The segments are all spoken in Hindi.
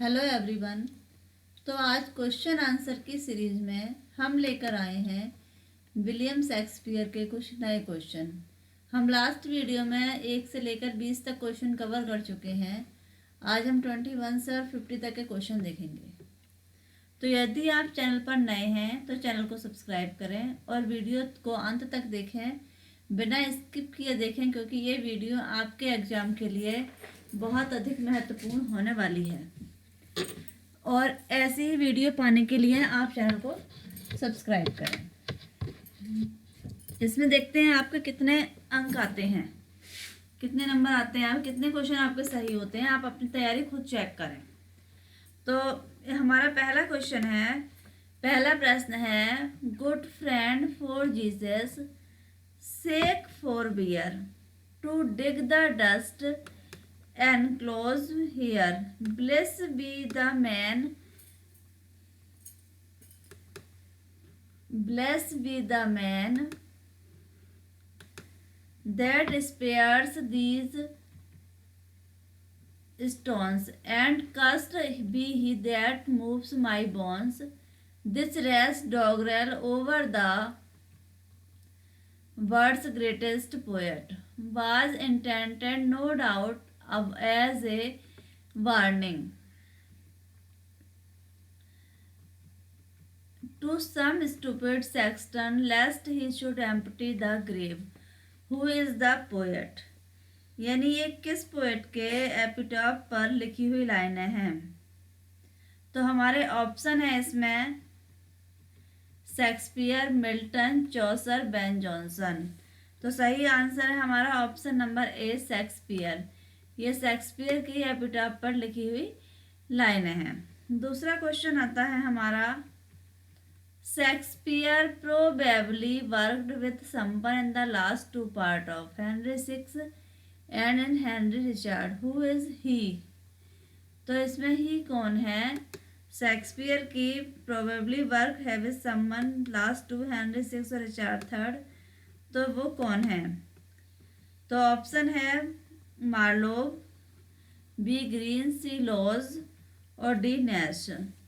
Hello everyone. तो आज क्वेश्चन आंसर की सीरीज में हम लेकर आए हैं विलियम शेक्सपियर के कुछ नए क्वेश्चन। हम लास्ट वीडियो में 1 से लेकर 20 तक क्वेश्चन कवर कर चुके हैं। आज हम 21 से और 50 तक के क्वेश्चन देखेंगे। तो यदि आप चैनल पर नए हैं तो चैनल को सब्सक्राइब करें और वीडियो को अंत तक देखें, बिना स्किप किए देखें, क्योंकि ये वीडियो आपके एग्ज़ाम के लिए बहुत अधिक महत्वपूर्ण होने वाली है। और ऐसी ही वीडियो पाने के लिए आप चैनल को सब्सक्राइब करें। इसमें देखते हैं आपके कितने अंक आते हैं, कितने नंबर आते हैं, आप कितने क्वेश्चन आपके सही होते हैं। आप अपनी तैयारी खुद चेक करें। तो हमारा पहला क्वेश्चन है, पहला प्रश्न है, good friend for Jesus sake for bear to dig the dust enclosed here. Blessed be the man that spares these stones, and cursed be he that moves my bones. This rash doggerel over the world's greatest poet was intended, no doubt, as a warning to some stupid sexton lest he should empty the grave. Who is the poet? यानी ये किस पोएट के एपिटॉप पर लिखी हुई लाइनें हैं। तो हमारे ऑप्शन है इसमें शेक्सपियर, मिल्टन, चौसर, बेन जॉनसन। तो सही आंसर है हमारा ऑप्शन नंबर ए, शेक्सपियर। ये शेक्सपियर की एपिटॉप पर लिखी हुई लाइनें हैं। दूसरा क्वेश्चन आता है हमारा, Shakespeare probably worked with someone in the last 2 part of Henry VI and in Henry Richard. Who is he? तो इसमें ही कौन है? शेक्सपियर की प्रोबेबली वर्क है with someone last 2, Henry VI और रिचर्ड III। तो वो कौन है? तो ऑप्शन है Marlowe, be green, C laws और डी नैश।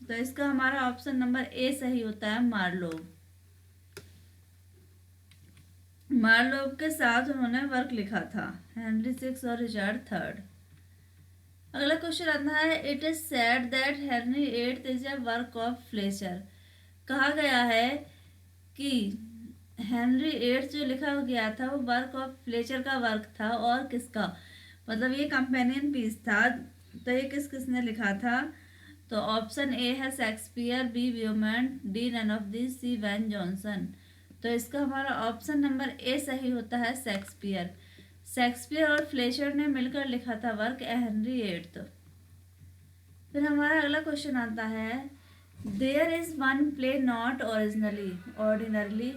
तो इसका हमारा ऑप्शन नंबर ए सही होता है, मार्लो। मार्लो के साथ उन्होंने वर्क लिखा था, हेनरी VI और रिचर्ड III। अगला क्वेश्चन आता है, it is said that Henry VIII is a work of Fletcher. कहा गया है कि हेनरी VIII जो लिखा गया था वो वर्क ऑफ फ्लेचर का वर्क था। और किसका? मतलब ये कंपेनियन पीस था। तो ये किसने लिखा था? तो ऑप्शन ए है Shakespeare, B Beaumont, D none of this, C Ben Jonson. तो इसका हमारा ऑप्शन नंबर ए सही होता है, शेक्सपियर। शेक्सपियर और फ्लेचर ने मिलकर लिखा था वर्क हेनरी VIII। फिर हमारा अगला क्वेश्चन आता है, there is one play not ordinarily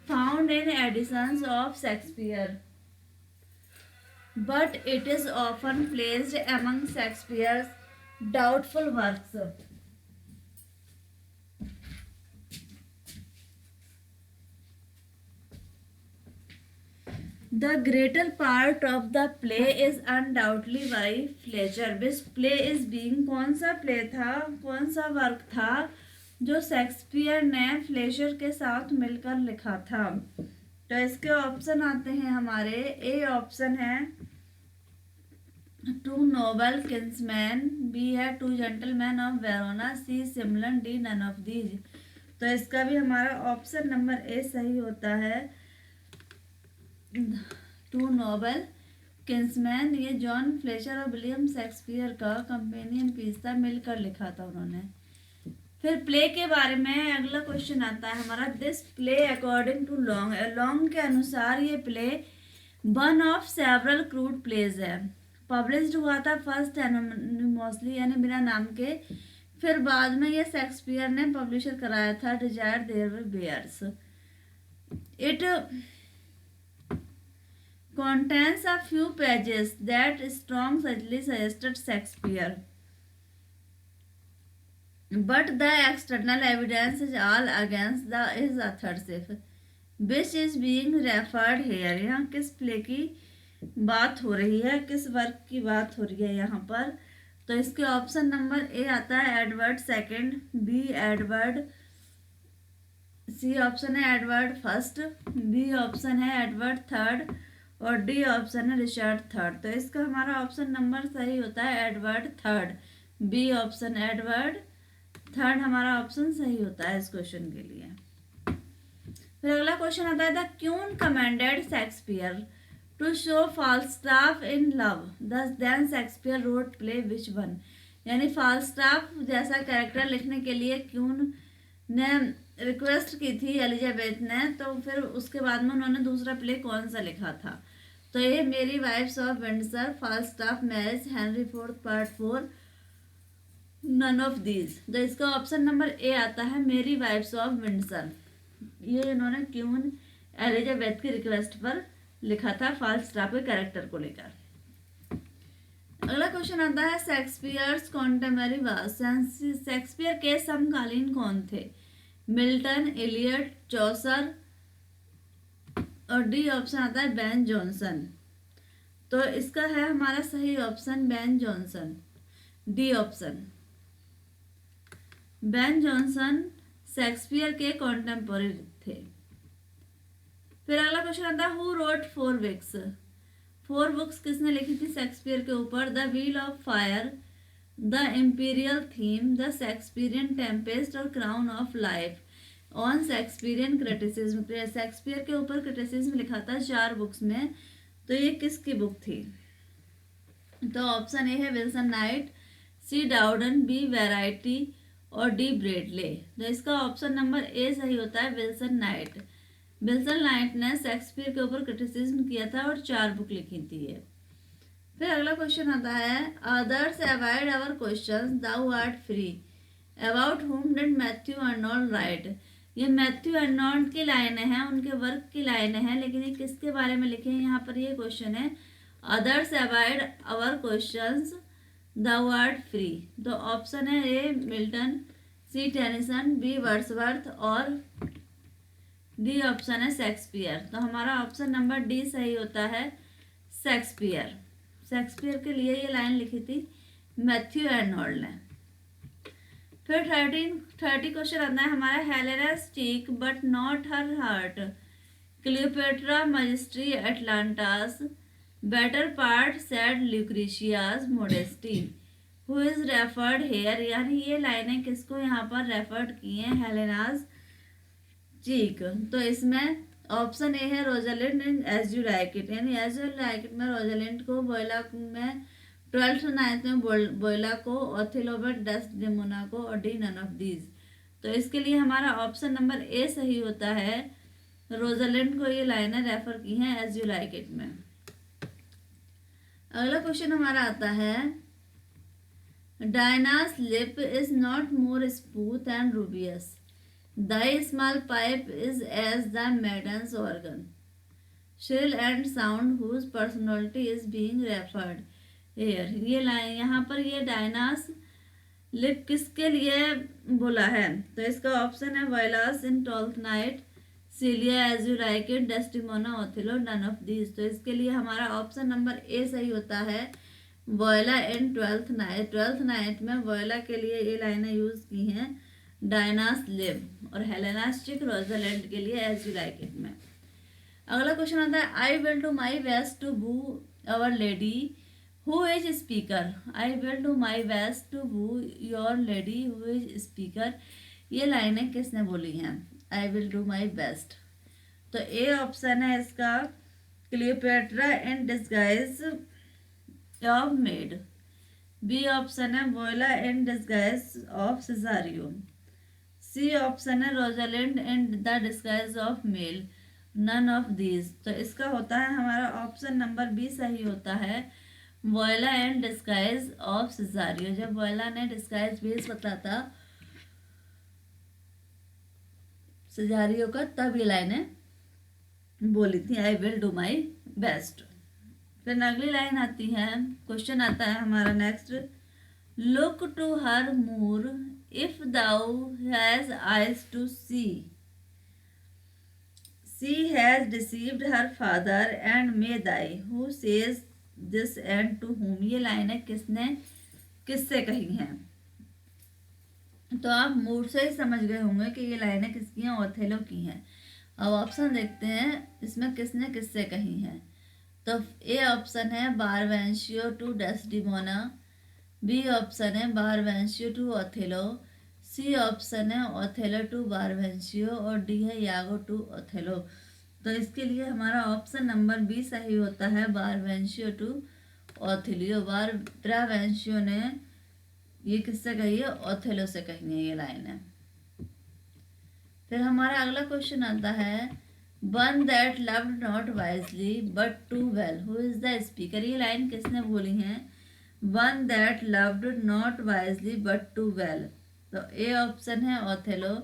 found in editions of Shakespeare, but it is often placed among Shakespeare's doubtful works. The greater part of the play is undoubtedly by Fletcher. Which play is being? कौन सा प्ले था, कौन सा वर्क था जो शेक्सपियर ने फ्लेचर के साथ मिलकर लिखा था? तो इसके ऑप्शन आते हैं हमारे, ए ऑप्शन है टू नोबल किंग्समैन, बी है two gentleman of Verona, C Cymbeline, D none of these. तो इसका भी हमारा ऑप्शन नंबर ए सही होता है, टू नोबल किंग्समैन। ये जॉन फ्लेचर और विलियम शेक्सपियर का कंपेनियन पीस था, मिलकर लिखा था उन्होंने। फिर प्ले के बारे में अगला क्वेश्चन आता है हमारा, this play according to Long, Long के अनुसार ये play one of several crude plays है। पब्लिश्ड हुआ था फर्स्ट एनोनिमसली, यानी बिना नाम के। फिर बाद में ये शेक्सपियर ने पब्लिशर कराया था, desire there were bears. It contains a few pages that strongly suggested Shakespeare, but the external evidence is all against his authorship. Which is being referred here? यहाँ किस प्ले की बात हो रही है, किस वर्क की बात हो रही है यहाँ पर? तो इसके ऑप्शन नंबर ए आता है Edward second, B Edward, C option है एडवर्ड फर्स्ट, बी ऑप्शन है एडवर्ड थर्ड और डी ऑप्शन है रिचर्ड थर्ड। तो इसका हमारा ऑप्शन नंबर सही होता है Edward third. B option Edward third हमारा ऑप्शन सही होता है इस क्वेश्चन के लिए। फिर अगला क्वेश्चन आता है the queen commanded Shakespeare to show Falstaff in love thus then Shakespeare wrote play which one. यानी फाल्स्टाफ जैसा कैरेक्टर लिखने के लिए क्यून ने रिक्वेस्ट की थी एलिजाबेथ ने, तो फिर उसके बाद में उन्होंने दूसरा प्ले कौन सा लिखा था। तो ये merry wives of Windsor, Falstaff marriage, Henry fourth part 4, none of these. तो इसका ऑप्शन नंबर ए आता है मेरी वाइफ्स ऑफ विंडसर। ये इन्होंने क्यून एलिजाबेथ की रिक्वेस्ट पर लिखा था फाल्स्टाफ के कैरेक्टर को लेकर। अगला क्वेश्चन आता है शेक्सपियर्स कॉन्टेम्पररी वाज। शेक्सपियर के समकालीन कौन थे? मिल्टन, इलियट, चौसर और डी ऑप्शन आता है बेन जॉनसन। तो इसका है हमारा सही option Ben Johnson, D option. Ben Johnson Shakespeare के कॉन्टेम्पररी थे। फिर अगला क्वेश्चन आता है हु रोट 4 बुक्स। 4 बुक्स किसने लिखी थी शेक्सपियर के ऊपर? The wheel of fire, the imperial theme, the Shakespearean tempest और crown of life on Shakespearean criticism. Shakespeare के ऊपर क्रिटिसिज्म लिखा था 4 बुक्स में। तो ये किसकी बुक थी? तो ऑप्शन ए है विल्सन नाइट, सी डाउडन, बी वैरायटी और डी ब्रेडले। तो इसका ऑप्शन नंबर ए सही होता है विल्सन नाइट। विल्सन नाइट ने शेक्सपियर के ऊपर क्रिटिसिज्म किया था और 4 बुक लिखी थी ये। फिर अगला क्वेश्चन आता है others avoid our questions thou art free about whom did Matthew Arnold write. ये मैथ्यू अर्नोल्ड की लाइनें हैं, उनके वर्क की लाइनें हैं, लेकिन ये किसके बारे में लिखे हैं यहाँ पर ये क्वेश्चन है। Others avoid our questions thou art free. तो ऑप्शन है A Milton, C Tennyson, B Wordsworth और डी ऑप्शन है शेक्सपियर। तो हमारा ऑप्शन नंबर डी सही होता है शेक्सपियर। शेक्सपियर के लिए ये लाइन लिखी थी मैथ्यू अर्नोल्ड ने। फिर 30 क्वेश्चन आता है हमारा Helena cheek but not her heart, Cleopatra majesty Atalanta's, better part sad Lucretia's modesty, who is referred here. यानी ये लाइनें किसको यहाँ पर रेफर्ड की हैं? हेलेनाज चीक। तो इसमें ऑप्शन ए है Rosalind in as you like it. यानी एज यू लाइक इट में रोजालिंड को, बोयला में 12th नाइन्थ में बोयला को, ओथेलो में डेस्डेमोना को और डी नन ऑफ दीज। तो इसके लिए हमारा ऑप्शन नंबर ए सही होता है। रोजालिंड को ये लाइनें रेफर की हैं एज यू लाइक इट में। अगला क्वेश्चन हमारा आता है Diana's lip is not more smooth and rubious, thy small pipe is as the maiden's organ, shrill and sound whose personality is being referred here। ये लाइन यहाँ पर ये डायनास लिप किसके लिए बोला है? तो इसका ऑप्शन है Viola's in 12th night, Celia as you like it, Desdemona, Othello, none of these. तो इसके लिए हमारा ऑप्शन नंबर ए सही होता है वॉयला इन 12th नाइट। 12th नाइट में वॉयला के लिए ये लाइनें यूज की हैं डायनास लिव और हेलेना स्टिक रोजालिंड के लिए एज यू लाइक इट में। अगला क्वेश्चन आता है I will do my best to woo our lady who is speaker. I will do my best to woo your lady who is speaker. ये लाइनें किसने बोली हैं? I will do my best. तो ए ऑप्शन है इसका Cleopatra in disguise of maid, B option है Viola in disguise of Cesario, C option है Rosalind in the disguise of male, none of these. तो इसका होता है हमारा ऑप्शन नंबर बी सही होता है वोयला एंड डिस्गाइज ऑफ सिजारियो। जब वोयला ने डिस्गाइज भेस बता था सिजारियो का, तब ये लाइनें बोली थी I will do my best. फिर अगली लाइन आती है, क्वेश्चन आता है हमारा next look to her Moor if thou has eyes to see, she has deceived her father and may thee, who says this and to whom. ये लाइन है किसने किससे कही हैं। तो आप मूड से ही समझ गए होंगे कि ये लाइनें किसकी हैं, ओथेलो की हैं। अब ऑप्शन देखते हैं इसमें किसने किससे कही हैं। तो ए ऑप्शन है बारवेंशियो टू डेस्डिमोना, बी ऑप्शन है बारवेंशियो टू ओथेलो, सी ऑप्शन है ओथेलो टू बारवेंशियो और डी है यागो टू ओथेलो। तो इसके लिए हमारा ऑप्शन नंबर बी सही होता है, बारवेंशियो टू ओथेलियो। बारवेंशियो ने ये किससे कही है, ओथेलो से कही है ये लाइन है। फिर हमारा अगला क्वेश्चन आता है one that loved not wisely but too well, who is the speaker. ये लाइन किसने बोली है, one that loved not wisely but too well. तो ए ऑप्शन है ओथेलो,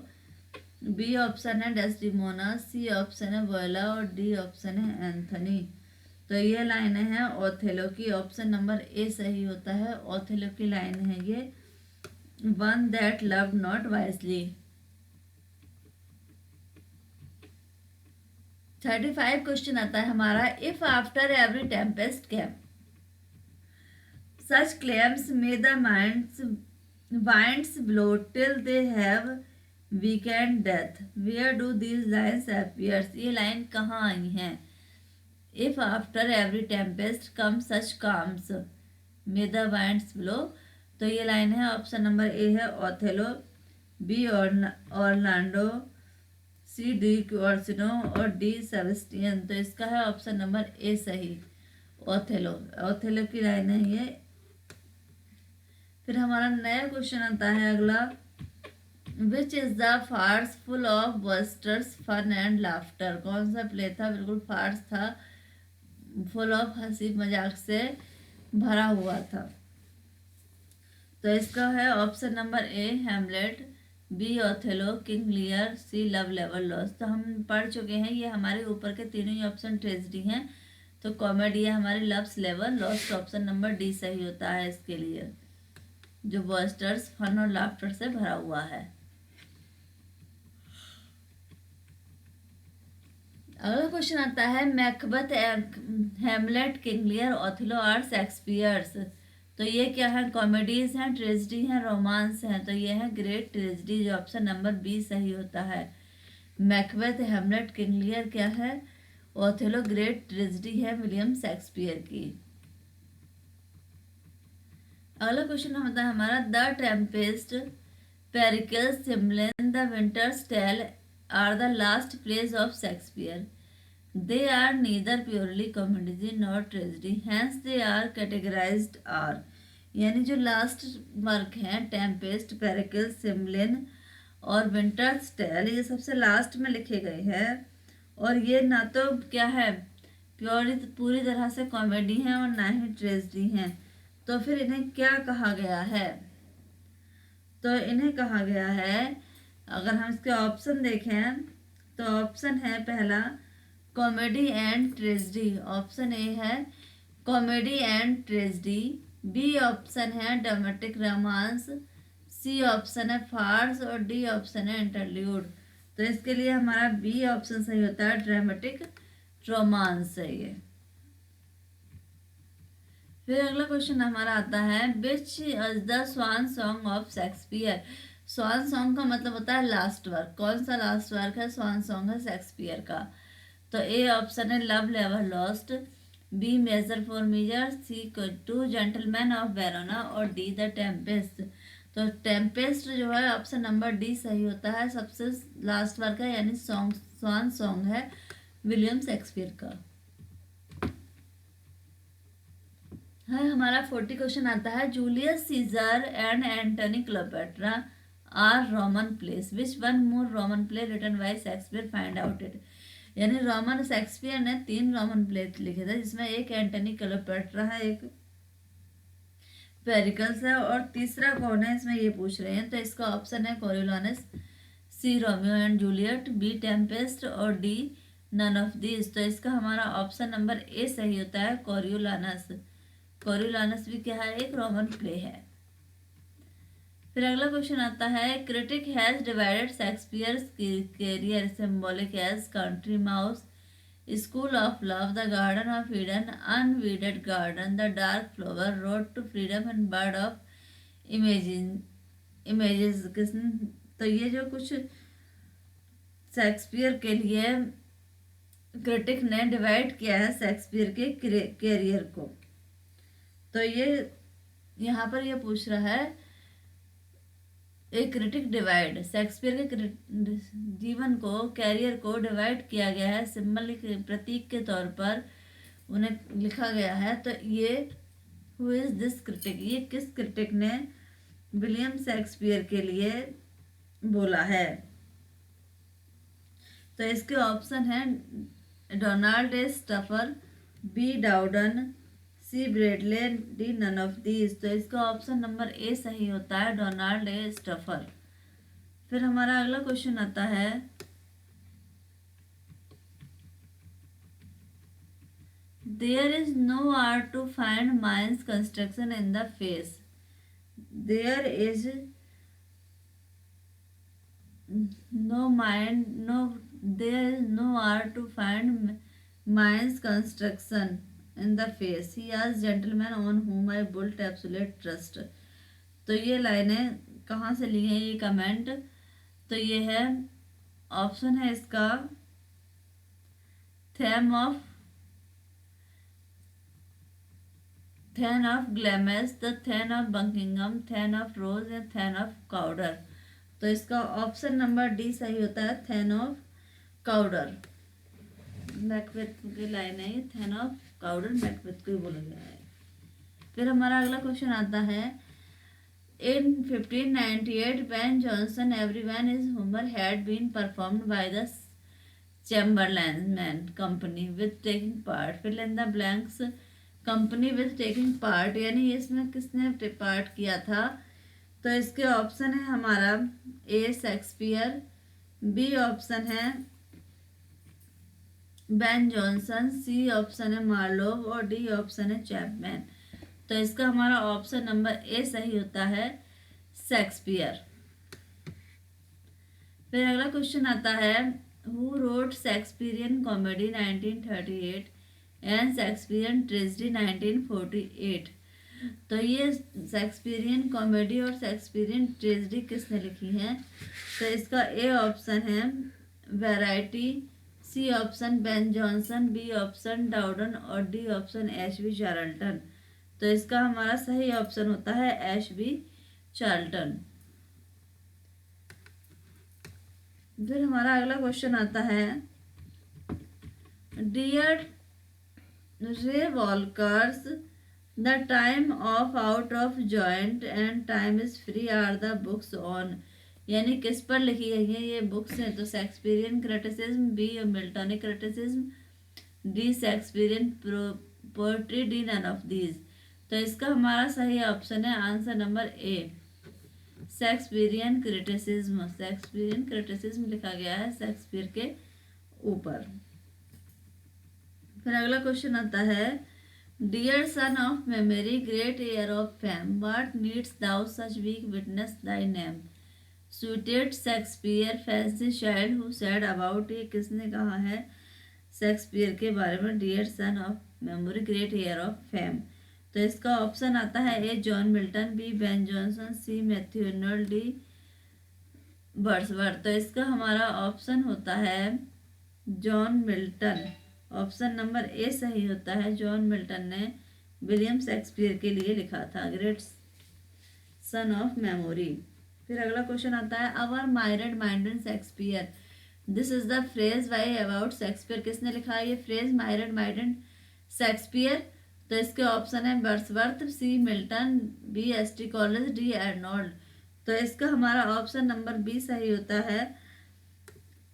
बी ऑप्शन है डेस्डिमोना, सी ऑप्शन है वोयला और डी ऑप्शन है एंथनी। तो ये लाइन है ओथेलो की, ऑप्शन नंबर ए सही होता है, ओथेलो की लाइन है ये, one that loved not wisely. 35 question आता है हमारा, if after every tempest came such calms may the winds blow till they have weekend death, where do these lines appears। ये लाइन कहाँ आई है, if after every tempest comes such calms may the winds blow। तो ये लाइन है ऑप्शन नंबर ए है Othello, B Orlando, C D Orsino और डी सेबेस्टियन। तो इसका है ऑप्शन नंबर ए सही, ओथेलो। ओथेलो की लाइन है ये। फिर हमारा नया क्वेश्चन आता है अगला, which is the farce full of boisterous fun and laughter. कौन सा प्ले था, बिल्कुल फार्स था, फुल ऑफ हंसी मजाक से भरा हुआ था। तो इसका है option number A Hamlet, B Othello, King Lear, C love लेवल लॉस्ट। तो हम पढ़ चुके हैं, ये हमारे ऊपर के तीनों ही ऑप्शन ट्रेजेडी हैं। तो कॉमेडी है हमारी loves level lost, option number D सही होता है इसके लिए, जो बस्टर्स फन और लाफ्टर से भरा हुआ है। अगला क्वेश्चन आता है Macbeth, Hamlet, King Lear, Othello are Shakespeare's. तो ये क्या है, कॉमेडीज हैं, ट्रेजेडी हैं, रोमांस हैं। तो ये है ग्रेट ट्रेजेडी, जो ऑप्शन नंबर बी सही होता है। मैकबेथ, हेमलेट, किंग लियर क्या है, ओथेलो ग्रेट ट्रेजेडी है विलियम शेक्सपियर की। अगला क्वेश्चन होता है हमारा, the tempest, Pericles, Cymbeline, the winter's tale are the last plays of Shakespeare. They are neither purely comedy nor tragedy, hence they are categorized R। यानी जो लास्ट वर्क हैं टेम्पेस्ट, पेरिकल्स, सिमलिन और विंटर्स टेल, ये सबसे लास्ट में लिखे गए हैं और ये ना तो क्या है पूरी तरह से कॉमेडी हैं और ना ही ट्रेजेडी हैं। तो फिर इन्हें क्या कहा गया है, तो इन्हें कहा गया है, अगर हम इसके ऑप्शन देखें तो ऑप्शन है पहला comedy and tragedy, option A है comedy and tragedy, B option है ड्रामेटिक रोमांस, सी ऑप्शन है फार्स और डी ऑप्शन है इंटरल्यूड। तो इसके लिए हमारा बी ऑप्शन सही होता है, ड्रामेटिक रोमांस है ये। फिर अगला क्वेश्चन हमारा आता है, which is the swan song of Shakespeare. Swan song का मतलब होता है लास्ट वर्क, कौन सा लास्ट वर्क है, स्वान सॉन्ग है शेक्सपियर का। तो ए ऑप्शन है लव लेवर lost, B measure for measure, C two gentleman of Verona और डी द टेम्पेस्ट। तो टेम्पेस्ट जो है ऑप्शन नंबर डी सही होता है, सबसे लास्ट वर्क है, यानी सॉन्ग स्वान सॉन्ग है विलियम शेक्सपियर का। है हमारा 40 क्वेश्चन आता है, Julius Caesar and Antony Cleopatra are Roman plays, which one more Roman play written by Shakespeare, find out it. यानी रोमन शेक्सपियर ने 3 रोमन प्ले लिखे थे, जिसमें एक एंटनी क्लोपेट्रा है, एक पेरिकल्स है और तीसरा कौन है इसमें ये पूछ रहे हैं। तो इसका ऑप्शन है Coriolanus, C Romeo and Juliet, B Tempest और डी नन ऑफ दिस। तो इसका हमारा ऑप्शन नंबर ए सही होता है, कोरियोलानस। कोरियोलानस भी क्या है, एक रोमन प्ले है। फिर अगला क्वेश्चन आता है, critic has divided Shakespeare's career symbolic as country mouse, school of love, the garden of Eden, unweeded garden, the dark flower, road to freedom and bird of imagine images किसने, तो ये जो कुछ शेक्सपियर के लिए क्रिटिक ने डिवाइड किया है शेक्सपियर के कैरियर को। तो ये यहाँ पर ये पूछ रहा है एक क्रिटिक डिवाइड, शेक्सपियर के जीवन को, कैरियर को डिवाइड किया गया है सिंबल प्रतीक के तौर पर उन्हें लिखा गया है। तो ये हु इज दिस क्रिटिक, ये किस क्रिटिक ने विलियम शेक्सपियर के लिए बोला है। तो इसके ऑप्शन है Donald A Stauffer, B Dowden, C Bradley, D none of these. तो इसका ऑप्शन नंबर ए सही होता है, डोनाल्ड ए स्टफर। फिर हमारा अगला क्वेश्चन आता है there is no art to find mind's construction in the face. There is no mind no there is no art to find mind's construction in the face, he asked gentleman on whom I built absolute trust। तो ये लाइनें कहाँ से ली हैं ये कमेंट, तो ये है ऑप्शन है इसका thane of Glamis, the thane of Buckingham, thane of Ross and thane of Cawdor. तो इसका ऑप्शन नंबर डी सही होता है, थैन ऑफ काउडर। मैकबेथ की लाइन है ये, थैन ऑफ काउडर मैकबेथ को ही बोला गया है। फिर हमारा अगला क्वेश्चन आता है in 1598 when Jonson everyone is humour had been performed by the Chamberlain company with taking part, fill in the blanks company with taking part, यानी इसमें किसने पार्ट किया था। तो इसके ऑप्शन है हमारा ए शेक्सपियर, बी ऑप्शन है बेन जॉनसन, सी ऑप्शन है मार्लोव और डी ऑप्शन है चैपमैन। तो इसका हमारा ऑप्शन नंबर ए सही होता है, शेक्सपियर। फिर अगला क्वेश्चन आता है who wrote Shakespearean comedy 1938 and Shakespearean tragedy 1948। तो ये शेक्सपियरियन कॉमेडी और शेक्सपियरियन ट्रेजेडी किसने लिखी है। तो इसका ए ऑप्शन है variety, C option Ben Jonson, B option Dowden और डी ऑप्शन एशबी चार्ल्टन। तो इसका हमारा सही ऑप्शन होता है एशबी चार्ल्टन। फिर हमारा अगला क्वेश्चन आता है dear Ray Walker's the time of out of joint and time is free are the books on, यानी किस पर लिखी गई है ये बुक्स हैं। तो Shakespearean criticism, B Miltonic criticism, D Shakespearean poetry, D none of these. तो इसका हमारा सही ऑप्शन है answer number A Shakespearean criticism. Shakespearean criticism लिखा गया है शेक्सपियर के ऊपर। फिर अगला क्वेश्चन आता है dear son of memory great heir of fame what needs thou such weak witness thy name suited Shakespeare fancy child who said about, ये किसने कहा है शेक्सपियर के बारे में dear son of memory great heir of fame. तो इसका ऑप्शन आता है A John Milton, B Ben Jonson, C Matthew Arnold, D Wordsworth. तो इसका हमारा ऑप्शन होता है जॉन मिल्टन। ऑप्शन नंबर ए सही होता है, जॉन मिल्टन ने विलियम शेक्सपियर के लिए लिखा था ग्रेट सन ऑफ मेमोरी। फिर अगला क्वेश्चन आता है our myriad minded Shakespeare, this is the phrase by about Shakespeare, किसने लिखा है ये फ्रेज माइरेड माइंडेड शेक्सपियर। तो इसके ऑप्शन है Wordsworth, C Milton, B S T. Coleridge, D Arnold. तो इसका हमारा ऑप्शन नंबर बी सही होता है,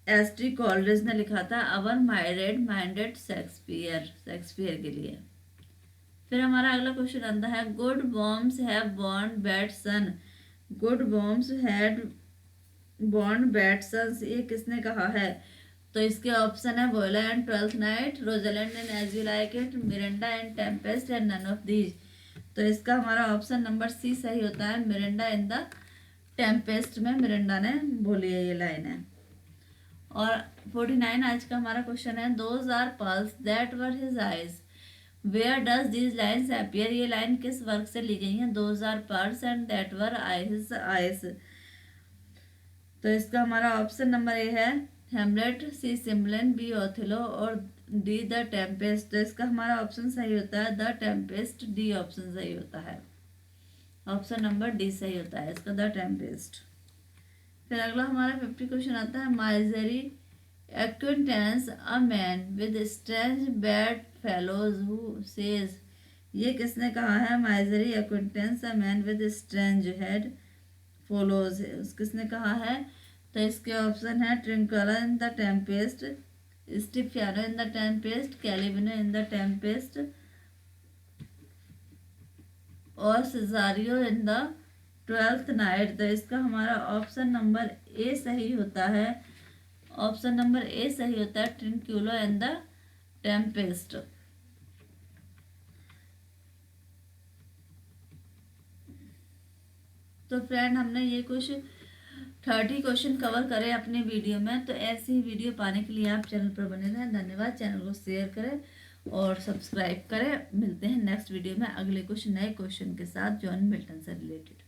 एस.टी. कॉलेज ने लिखा था our myriad minded Shakespeare, Shakespeare के लिए। फिर हमारा अगला क्वेश्चन आता है good worms have borne bad son, good worms had borne bad sons, ये किसने कहा है। तो इसके ऑप्शन है Viola and Twelfth Night, Rosalind and As you like It, Miranda and Tempest and none of these. तो इसका हमारा ऑप्शन नंबर सी सही होता है, मिरांडा इन द टेम्पेस्ट में मिरांडा ने बोली है ये लाइन है। और 49 आज का हमारा क्वेश्चन है those are pearls that were his eyes where does these lines appear, ये लाइन किस वर्क से ली गई हैं? Those are pearls and that were eyes eyes. तो इसका हमारा ऑप्शन नंबर ए है हेमलेट, सी सिमरन, बी ओथेलो और डी द टेम्पेस्ट। तो इसका हमारा ऑप्शन सही होता है द टेम्पेस्ट, डी ऑप्शन सही होता है, ऑप्शन नंबर डी सही होता है इसका, द टेम्पेस्ट। फिर अगला हमारा 50 क्वेश्चन आता है misery acquaints a man with strange bedfellows who says, ये किसने कहा है? Misery acquaints a man with strange bedfellows, किसने कहा है? तो इसके ऑप्शन है Trinculo in the Tempest, Stephano in the Tempest, Caliban in the Tempest और Cesario in the 12th night. तो इसका हमारा ऑप्शन नंबर ए सही होता है, ऑप्शन नंबर ए सही होता है ट्रिंक्यूलो इन द टेम्पेस्ट। तो फ्रेंड हमने ये कुछ 30 क्वेश्चन कवर करे अपने वीडियो में। तो ऐसी ही वीडियो पाने के लिए आप चैनल पर बने रहें। धन्यवाद। चैनल को शेयर करें और सब्सक्राइब करें। मिलते हैं नेक्स्ट वीडियो में अगले कुछ नए क्वेश्चन के साथ जॉन मिल्टन से रिलेटेड।